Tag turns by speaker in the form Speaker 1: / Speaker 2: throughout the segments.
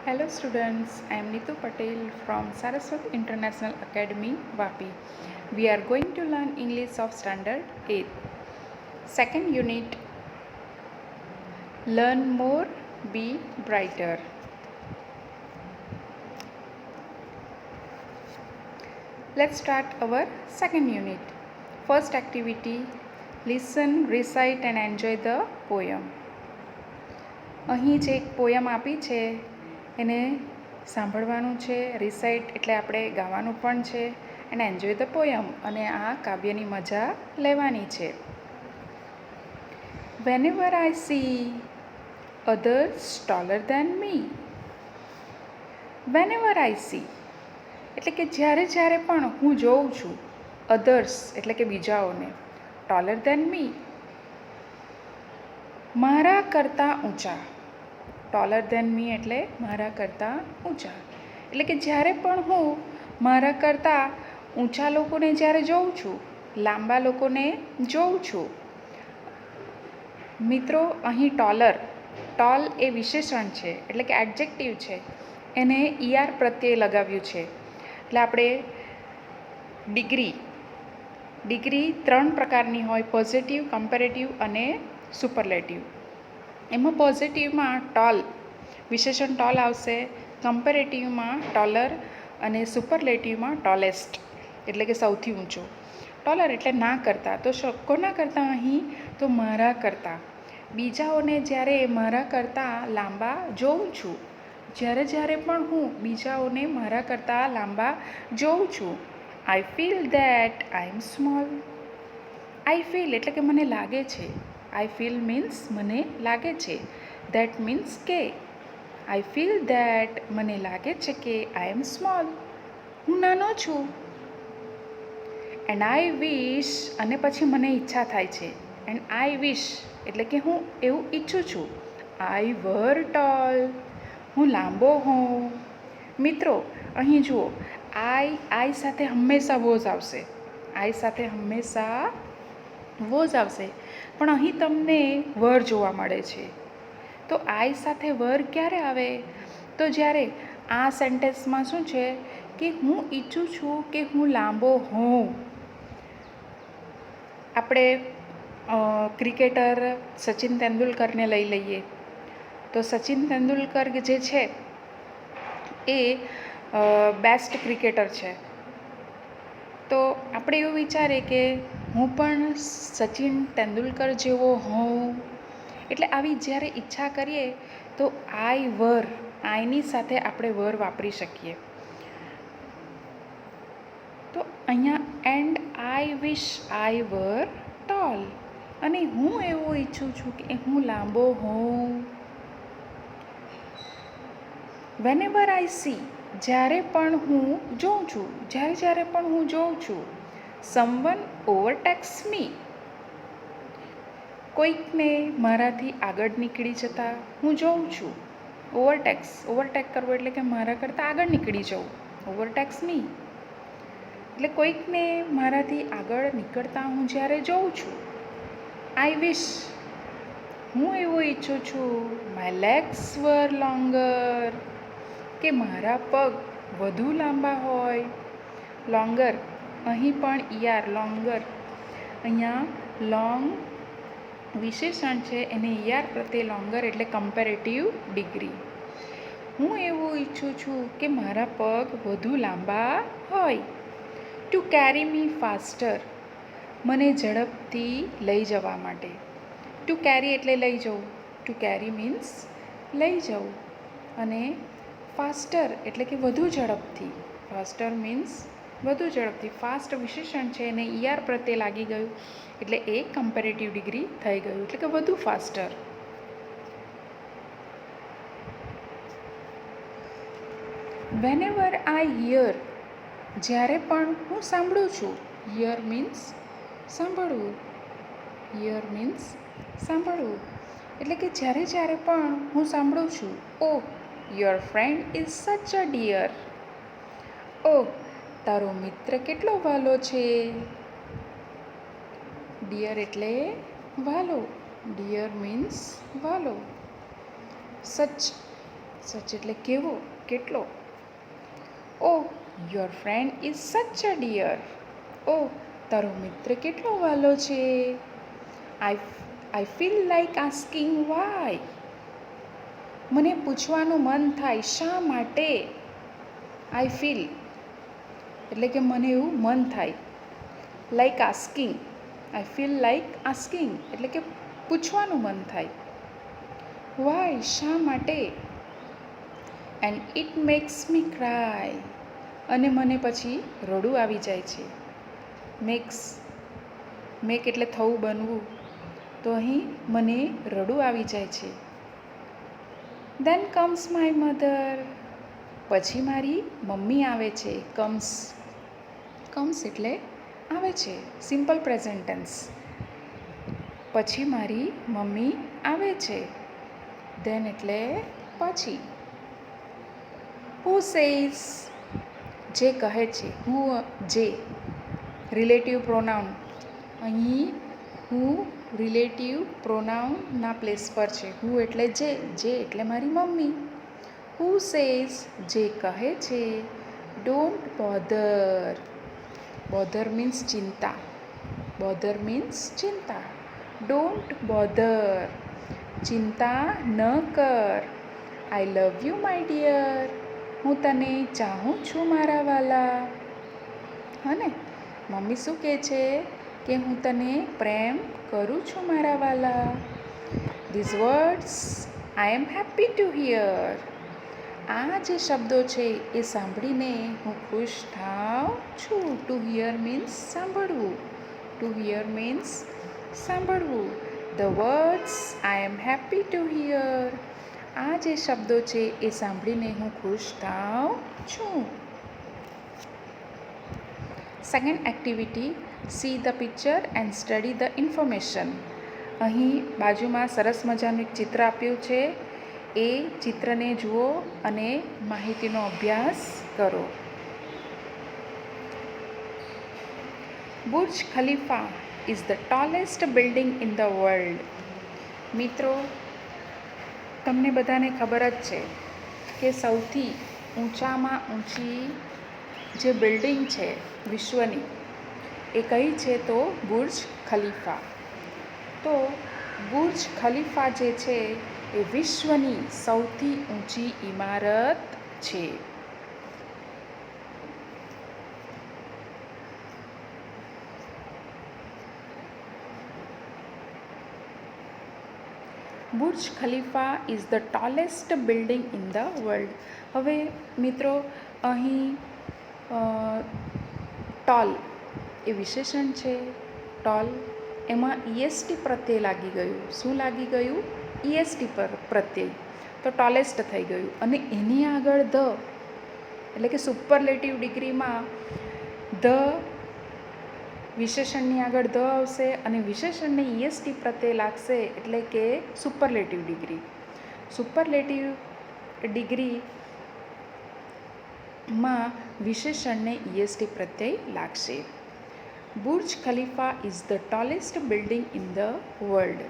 Speaker 1: Hello students, I am Nitu Patel from Saraswat International Academy, Vapi. We are going to learn English of Standard 8. Second unit, Learn More, Be Brighter. Let's start our second unit. First activity, listen, recite and enjoy the poem. અહીં જે એક poem આપી છે એને સાંભળવાનું છે, recite એટલે આપણે ગાવાનું પણ છે, અને એન્જોય ધ પોયમ અને આ કાવ્યની મજા લેવાની છે. Whenever I see others taller than me. Whenever I see એટલે કે જ્યારે પણ હું જોઉં છું, અધર્સ એટલે કે બીજાઓને, taller than me મારા કરતાં ઊંચા, taller than me એટલે મારા કરતાં ઊંચા, એટલે કે જ્યારે પણ હું મારા કરતાં ઊંચા લોકોને જ્યારે જોઉં છું, લાંબા લોકોને જોઉં છું. મિત્રો, અહીં ટોલ એ વિશેષણ છે, એટલે કે એડજેક્ટિવ છે, એને ઈઆર પ્રત્યે લગાવ્યું છે. એટલે આપણે ડિગ્રી 3 પ્રકારની હોય: પોઝિટિવ, કમ્પેરેટિવ અને સુપરલેટિવ. એમાં પોઝિટિવમાં ટોલ, વિશેષણ ટોલ આવશે, કમ્પેરેટિવમાં ટોલર અને સુપરલેટિવમાં ટોલેસ્ટ એટલે કે સૌથી ઊંચો. ટોલર એટલે ના કરતાં, તો કોના કરતાં અહીં? તો મારા કરતાં. બીજાઓને જ્યારે મારા કરતાં લાંબા જોઉં છું, જ્યારે પણ હું બીજાઓને મારા કરતાં લાંબા જોઉં છું, I feel that I am small. I feel એટલે કે મને લાગે છે. આઈ ફીલ મીન્સ મને લાગે છે. ધેટ મીન્સ કે. આઈ ફીલ ધેટ મને લાગે છે કે આઈ એમ સ્મોલ, હું નાનો છું. એન્ડ આઈ વિશ અને પછી મને ઈચ્છા થાય છે. એન્ડ આઈ વિશ એટલે કે હું એવું ઈચ્છું છું. આઈ વર ટોલ, હું લાંબો હોઉં. મિત્રો, અહીં જુઓ, આઈ સાથે હંમેશા વોઝ આવશે. આઈ સાથે હંમેશા વોઝ આવશે, પણ અહીં તમને વર જોવા મળે છે. તો આઈ સાથે વર ક્યારે આવે? તો જ્યારે આ સેન્ટેન્સમાં શું છે કે હું ઈચ્છું છું કે હું લાંબો હોઉં. આપણે ક્રિકેટર સચિન તેંડુલકરને લઈ લઈએ, તો સચિન તેંડુલકર જે છે એ બેસ્ટ ક્રિકેટર છે. તો આપણે એવું વિચારીએ કે હું પણ સચિન તેંડુલકર જેવો હોઉં. એટલે આવી જ્યારે ઈચ્છા કરીએ તો આઈની સાથે આપણે વર વાપરી શકીએ. તો અહીંયા and I wish I var toll, અને હું એવું ઈચ્છું છું કે હું લાંબો હોઉં. વેનેવર આઈ સી જ્યારે પણ હું જોઉં છું, જ્યારે પણ હું જોઉં છું, સમવન ઓવરટેક્સ મી કોઈકને મારાથી આગળ નીકળી જતા હું જોઉં છું. ઓવરટેક કરવો એટલે કે મારા કરતાં આગળ નીકળી જવું. ઓવરટેક્સ મી એટલે કોઈકને મારાથી આગળ નીકળતા હું જ્યારે જોઉં છું. આઈ વિશ હું એવું ઈચ્છું છું, માય લેગ્સ વર લોંગર કે મારા પગ વધુ લાંબા હોય. લોંગર, અહીં પણ ઈઆર લોંગર, અહીંયા લોંગ વિશેષણ છે, એને ઈઆર પ્રત્યે લોંગર એટલે કમ્પેરેટિવ ડિગ્રી. હું એવું ઈચ્છું છું કે મારા પગ વધુ લાંબા હોય. ટુ કેરી મી ફાસ્ટર મને ઝડપથી લઈ જવા માટે. ટુ કેરી એટલે લઈ જવું. ટુ કેરી મીન્સ લઈ જવું, અને ફાસ્ટર એટલે કે વધુ ઝડપથી. ફાસ્ટર મીન્સ વધુ ઝડપથી. ફાસ્ટ વિશેષણ છે, એને ઈઆર પ્રત્યે લાગી ગયું એટલે એ કમ્પેરેટિવ ડિગ્રી થઈ ગયું, એટલે કે વધુ ફાસ્ટર. વેનેવર આઈ હિયર જ્યારે પણ હું સાંભળું છું. હિયર મીન્સ સાંભળવું. હિયર મીન્સ સાંભળવું એટલે કે જ્યારે પણ હું સાંભળું છું. ઓ યોર ફ્રેન્ડ ઇઝ સચ અ ડિયર. ઓ તારો મિત્ર કેટલો વહાલો છે. ડિયર એટલે વહાલો. Dear means વહાલો. સચ સચ એટલે કેવો, કેટલો. ઓ યોર ફ્રેન્ડ ઇઝ સચ અ ડિયર. ઓ તારો મિત્ર કેટલો વાલો છે. I feel like asking why. મને પૂછવાનું મન થાય, શા માટે. આઈ ફીલ એટલે કે મને એવું મન થાય. લાઈક આસ્કિંગ, આઈ ફીલ લાઈક આસ્કિંગ એટલે કે પૂછવાનું મન થાય. વાય શા માટે. And it max me cry અને મને પછી રડું આવી જાય છે. મેક એટલે થવું, બનવું. તો અહીં મને રડું આવી જાય છે. Then comes my mother. પછી મારી મમ્મી આવે છે. કમ્સ એટલે આવે છે, સિમ્પલ પ્રેઝન્ટ ટેન્સ. પછી મારી મમ્મી આવે છે. ધેન એટલે પછી. હુ સેઝ જે કહે છે. જે રિલેટિવ પ્રોનાઉન. અહીં હું રિલેટિવ પ્રોનાઉનના પ્લેસ પર છે. હું એટલે જે એટલે મારી મમ્મી. હુ સેઝ જે કહે છે. Don't bother. બોધર મીન્સ ચિંતા. ડોન્ટ બોધર ચિંતા ન કર. આઈ લવ યુ માય ડિયર. હું તને ચાહું છું મારા વાલા. હા ને, મમ્મી શું કહે છે કે હું તને પ્રેમ કરું છું મારા વાલા. These words I am happy to hear. આ જે શબ્દો છે એ સાંભળીને હું ખુશ થાઉં છું. ટુ હિયર મીન્સ સાંભળવું. The words I am happy to hear. આ જે શબ્દો છે એ સાંભળીને હું ખુશ થાઉં છું. Second activity, see the picture and study the information. અહીં બાજુમાં સરસ મજાનું એક ચિત્ર આપ્યું છે. એ ચિત્રને જુઓ અને માહિતીનો અભ્યાસ કરો. Burj Khalifa is the tallest building in the world. મિત્રો, તમને બધાને ખબર જ છે કે સૌથી ઊંચામાં ઊંચી જે બિલ્ડિંગ છે વિશ્વની એ કઈ છે તો બુર્જ ખલીફા. તો બુર્જ ખલીફા જે છે એ વિશ્વની સૌથી ઊંચી ઇમારત છે. Burj Khalifa is the tallest building in the world. હવે મિત્રો, અહીં ટોલ એ વિશેષણ છે. ટોલ એમાં ઈએસટી પ્રત્યય લાગી ગયું. શું લાગી ગયું? ઈએસટી પ્રત્યય. તો ટોલેસ્ટ થઈ ગયું. અને એની આગળ ધ એટલે કે સુપરલેટિવ ડિગ્રીમાં ધ વિશેષણની આગળ ધ આવશે અને વિશેષણને ઈએસટી પ્રત્યય લાગશે એટલે કે સુપરલેટિવ ડિગ્રી. સુપરલેટિવ ડિગ્રીમાં વિશેષણને ઈએસટી પ્રત્યય લાગશે. Burj Khalifa is the tallest building in the world.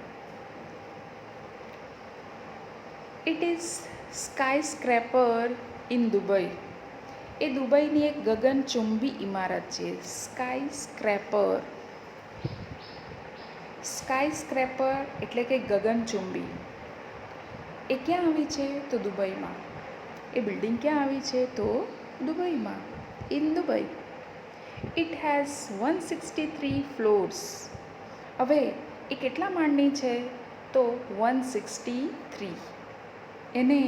Speaker 1: It is skyscraper in Dubai. એ દુબઈની એક ગગનચુંબી ઇમારત છે. સ્કાયસ્ક્રેપર એટલે કે ગગનચુંબી. એ ક્યાં આવી છે તો દુબઈમાં. એ બિલ્ડિંગ ક્યાં આવી છે તો દુબઈમાં. In Dubai. It has 163 ફ્લોર્સ. હવે એ કેટલા માળની છે તો 163. એને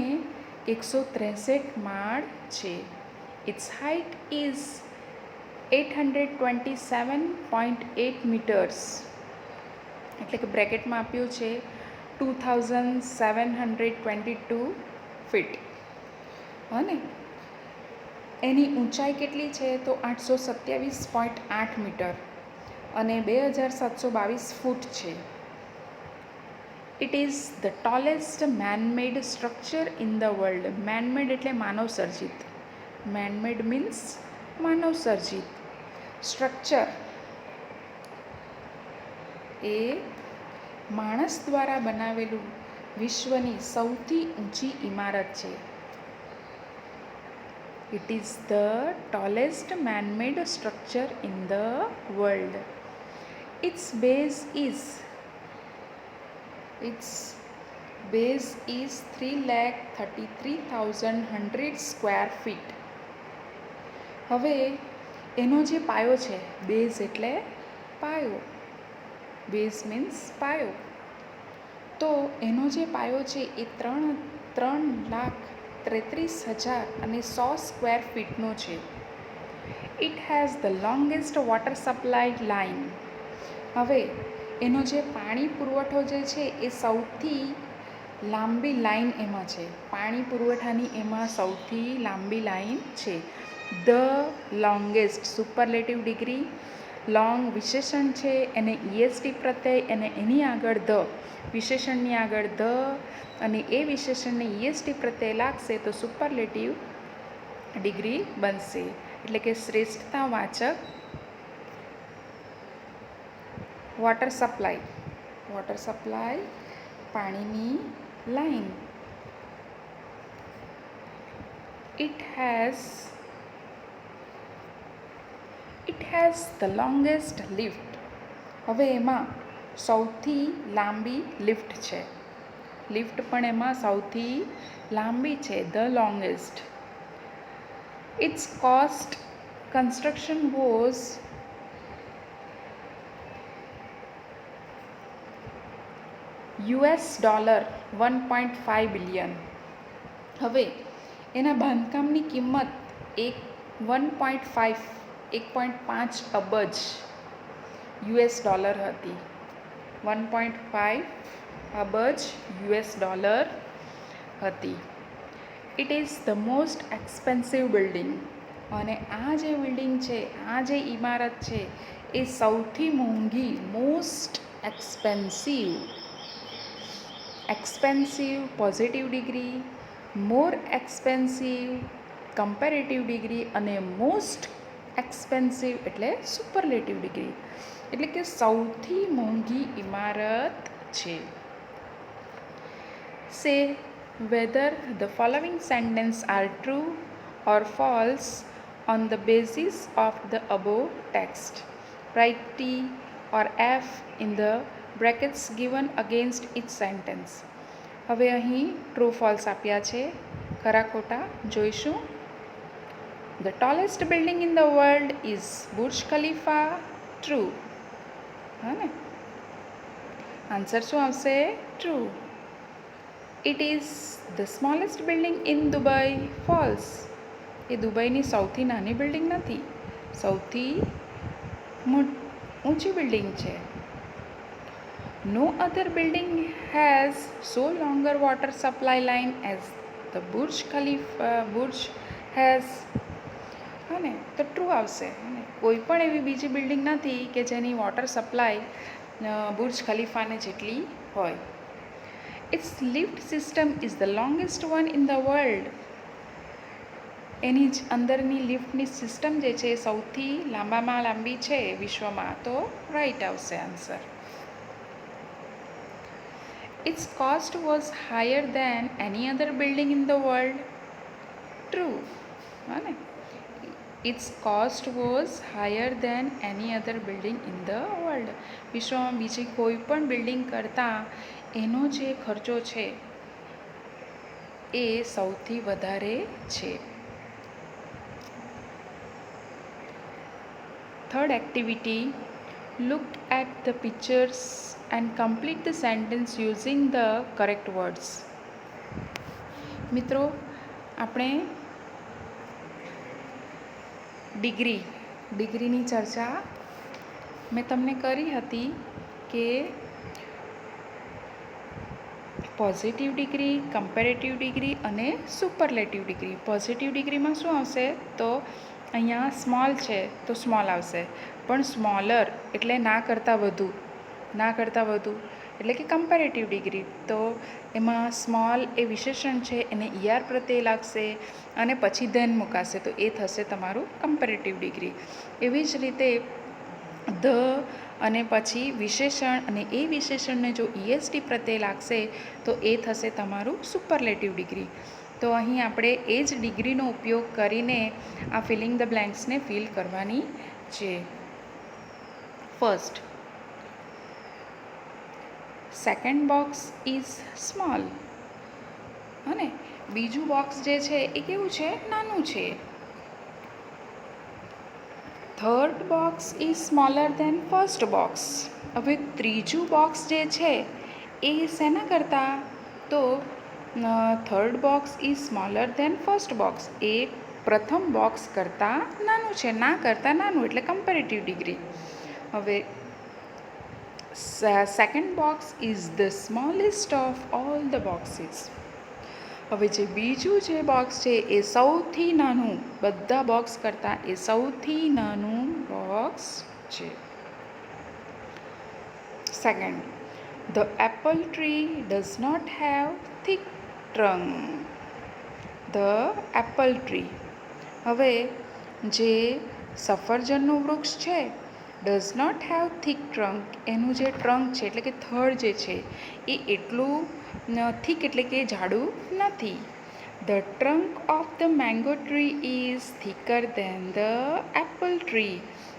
Speaker 1: 163 માળ છે. ઇટ્સ હાઇટ ઇઝ 827.8 મીટર્સ એટલે કે બ્રેકેટમાં આપ્યું છે 2722 ફીટ. અને એની ઊંચાઈ કેટલી છે તો 827.8 મીટર અને 2722 ફૂટ છે. It is the tallest man-made structure in the world. Man-made એટલે માનવ સર્જિત. મેનમેડ મીન્સ માનવ સર્જિત. સ્ટ્રક્ચર એ માણસ દ્વારા બનાવેલું વિશ્વની સૌથી ઊંચી ઇમારત છે. It is the tallest man-made structure in the world. Its base is 3,33,100 square feet. હવે એનો જે પાયો છે, બેઝ એટલે પાયો, બેઝ મીન્સ પાયો, તો એનો જે પાયો છે એ 3,33,100 સ્ક્વેર ફીટનો છે. It has the longest water supply line. હવે એનો જે પાણી પુરવઠો જે છે એ સૌથી લાંબી લાઈન એમાં છે, પાણી પુરવઠાની એમાં સૌથી લાંબી લાઈન છે. The longest superlative degree, long વિશેષણ છે, એને EST પ્રત્યય, અને એની આગળ ધ, વિશેષણની આગળ ધ અને એ વિશેષણને EST પ્રત્યય લાગશે તો સુપરલેટિવ ડિગ્રી બનશે, એટલે કે શ્રેષ્ઠતાવાચક વોટર સપ્લાય પાણીની line. It has the longest lift. હવે એમાં સૌથી લાંબી લિફ્ટ છે, લિફ્ટ પણ એમાં સૌથી લાંબી છે, the longest. Its cost construction was $1.5 billion. હવે એના બાંધકામની કિંમત 1.5 અબજ US ડોલર હતી. 1.5 અબજ US ડોલર હતી. It is the most expensive building. અને આ જે બિલ્ડિંગ છે, આ જે ઇમારત છે એ સૌથી મોંઘી, મોસ્ટ એક્સપેન્સિવ પોઝિટિવ ડિગ્રી, મોર એક્સપેન્સિવ કમ્પેરેટિવ ડિગ્રી, અને મોસ્ટ એક્સપેન્સિવ એટલે સુપરલેટિવ ડિગ્રી, એટલે કે સૌથી મોંઘી ઇમારત છે. સે whether the following sentences are true or false on the basis of the above text. Write T or F in the brackets given against each sentence. હવે અહીં ટ્રુ ફોલ્સ આપ્યા છે, ખરા ખોટા જોઈશું. The tallest building in the world is Burj Khalifa. True. હા ને, answer શું આવશે? True. It is the smallest building in Dubai. False. એ દુબઈની સૌથી નાની બિલ્ડિંગ નથી, સૌથી ઊંચી બિલ્ડિંગ છે. No other building has so longer water supply line as the Burj has. હા ને, તો ટ્રુ આવશે. કોઈ પણ એવી બીજી બિલ્ડિંગ નથી કે જેની વોટર સપ્લાય બુર્જ ખલીફાને જેટલી હોય. Its lift system is the longest one in the world. એની જ અંદરની લિફ્ટની સિસ્ટમ જે છે એ સૌથી લાંબામાં લાંબી છે વિશ્વમાં, તો રાઈટ આવશે answer. Its cost was higher than any other building in the world. True. હા ને, Its cost was higher than any other building in the world. વિશ્વમાં બીજી કોઈ પણ બિલ્ડિંગ કરતાં એનો જે ખર્ચો છે એ સૌથી વધારે છે. Third activity, look at the pictures and complete the sentence using the correct words. મિત્રો, આપણે ડિગ્રીની ચર્ચા મેં તમને કરી હતી કે પોઝિટિવ ડિગ્રી, કમ્પેરેટિવ ડિગ્રી અને સુપરલેટિવ ડિગ્રી. પોઝિટિવ ડિગ્રીમાં શું આવશે? તો અહીંયા સ્મોલ છે તો સ્મોલ આવશે, પણ સ્મોલર એટલે ના કરતાં વધુ એટલે કે કમ્પેરેટિવ ડિગ્રી. તો એમાં સ્મોલ એ વિશેષણ છે, એને ER પ્રત્યય લાગશે અને પછી ધેન મુકાશે, તો એ થશે તમારું કમ્પેરેટિવ ડિગ્રી. એવી જ રીતે ધ અને પછી વિશેષણ, અને એ વિશેષણને જો EST પ્રત્યય લાગશે તો એ થશે તમારું સુપરલેટિવ ડિગ્રી. તો અહીં આપણે એ જ ડિગ્રીનો ઉપયોગ કરીને આ ફિલિંગ ધ બ્લેન્ક્સને ફિલ કરવાની છે. First, second box is small. અને બીજું બોક્સ જે છે એ કેવું છે? નાનું છે. Third box is smaller than first box. હવે ત્રીજું બોક્સ જે છે એ શેના કરતાં? તો third box is smaller than first box. એ પ્રથમ બોક્સ કરતાં નાનું છે, ના કરતાં નાનું, એટલે કમ્પેરેટિવ ડિગ્રી. હવે second box is the smallest of all the boxes. હવે જે બીજું જે બોક્સ છે એ સૌથી નાનું, બધા બોક્સ કરતાં એ સૌથી નાનું બોક્સ છે. Second, the apple tree does not have thick trunk. The apple tree. હવે જે સફરજનનું વૃક્ષ છે, does not have thick trunk, એનું જે ટ્રંક છે એટલે કે થડ જે છે એ એટલું થીક એટલે કે જાડું નથી. The trunk of the mango tree is thicker than the apple tree.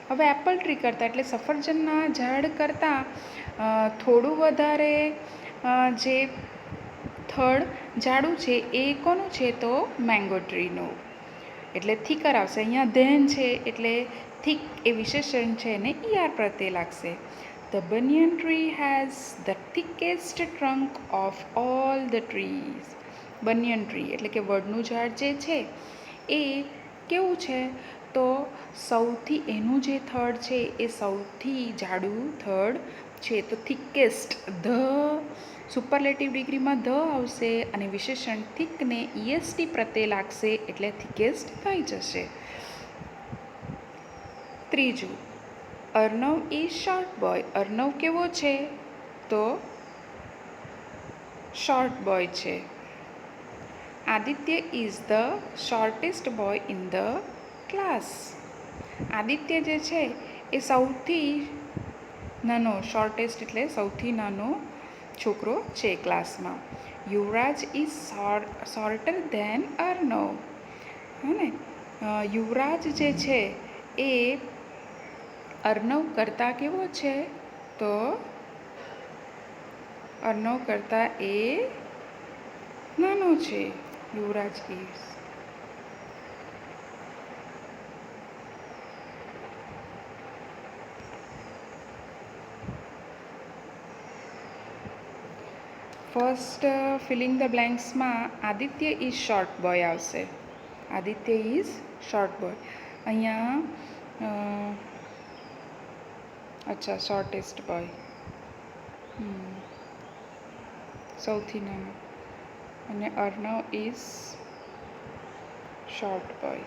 Speaker 1: હવે એપલ ટ્રી કરતાં એટલે સફરજનના ઝાડ કરતાં થોડું વધારે જે થડ જાડું છે એ કોનું છે? તો મેંગો ટ્રીનું. એટલે થીકર આવશે. અહીંયા ધેન છે એટલે થીક એ વિશેષણ છે એને ઈઆર પ્રત્યે લાગશે. The banyan tree has the thickest trunk of all the trees. Banyan tree એટલે કે વડનું ઝાડ જે છે એ કેવું છે? તો સૌથી એનું જે થડ છે એ સૌથી જાડું થડ છે. તો થિકેસ્ટ, ધ સુપરલેટિવ ડિગ્રીમાં ધ આવશે અને વિશેષણ થિકને ઈએસટી પ્રત્યે લાગશે એટલે થિકેસ્ટ થઈ જશે. ત્રીજું, Arnab is short boy. Arnab કેવો છે? તો શોર્ટ બોય છે. Aditya is the shortest boy in the class. Aditya જે છે એ સૌથી નાનો, શોર્ટેસ્ટ એટલે સૌથી નાનો છોકરો છે ક્લાસમાં. યુવરાજ ઇઝ શોર્ટર દેન અર્ણવ. હે યુવરાજ જે છે એ અર્ણવ કરતાં કેવો છે? તો અર્ણવ કરતાં એ નાનો છે. Yuvraj is. First filling the બ્લેન્ક્સમાં આદિત્ય ઇઝ શોર્ટ બોય આવશે. Aditya is short boy. અહીંયા અચ્છા, શોર્ટેસ્ટ બોય, સૌથી નાનો. અને અર્ણવ ઇઝ શોર્ટ બોય.